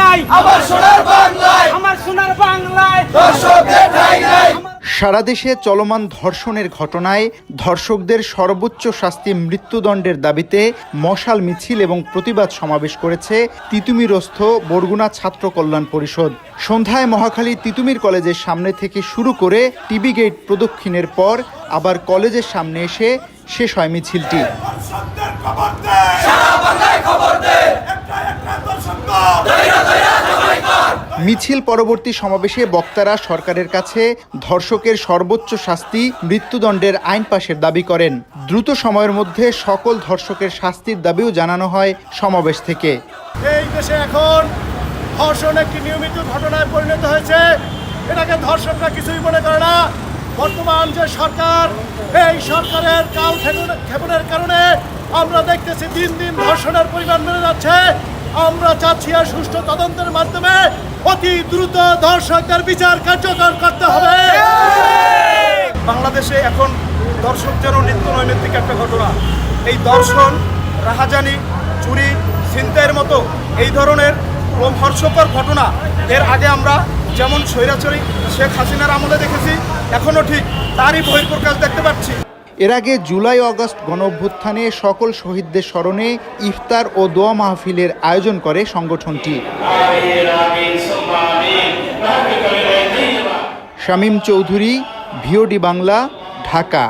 নাই, আমার সোনার বাংলায়, আমার সোনার বাংলায় ধর্ষকদের ঠাঁই নাই। সারা দেশে চলমান ধর্ষণের ঘটনায় ধর্ষকদের সর্বোচ্চ শাস্তি মৃত্যুদণ্ডের দাবিতে মশাল মিছিল এবং প্রতিবাদ সমাবেশ করেছে তিতুমিরস্থ বরগুনা ছাত্র কল্যাণ পরিষদ। সন্ধ্যায় মহাখালী তিতুমির কলেজের সামনে থেকে শুরু করে টিবি গেট প্রদক্ষিণের পর আবার কলেজের সামনে এসে শেষ হয় মিছিলটি। মিছিল পরবর্তী সমাবেশে বক্তারা সরকারের কাছে ধর্ষকের সর্বোচ্চ শাস্তি মৃত্যুদণ্ডের আইন পাশের দাবি করেন। দ্রুত সময়ের মধ্যে সকল ধর্ষকের শাস্তির দাবিও জানানো হয় সমাবেশ থেকে। এই দেশে এখন ধর্ষণ একটি নিয়মিত ঘটনায় পরিণত হয়েছে। এটাকে ধর্ষকরা কিছুই মনে করে না। বর্তমান যে সরকার, এই সরকারের কাল ক্ষেপণের কারণে আমরা দেখতেছি দিন দিন ধর্ষণের পরিমাণ বেড়ে যাচ্ছে। আমরা চাচ্ছি আর সুষ্ঠু তদন্তের মাধ্যমে অতি দ্রুত ধর্ষকদের বিচার কার্যকর করতে হবে। বাংলাদেশে এখন ধর্ষক যেন নিত্য নৈমিত্তিক একটা ঘটনা। এই ধর্ষণ, রাহাজানি, চুরি, ছিনতাইয়ের মতো এই ধরনের রোমহর্ষকর ঘটনা এর আগে আমরা যেমন স্বৈরাচারী শেখ হাসিনার আমলে দেখেছি, এখনও ঠিক তারই বহিঃপ্রকাশ দেখতে পাচ্ছি। এর আগে জুলাই আগস্ট গণঅভ্যুত্থানে সকল শহীদদের স্মরণে ইফতার ও দোয়া মাহফিলের আয়োজন করে সংগঠনটি। শামীম চৌধুরী, ভিওডি বাংলা, ঢাকা।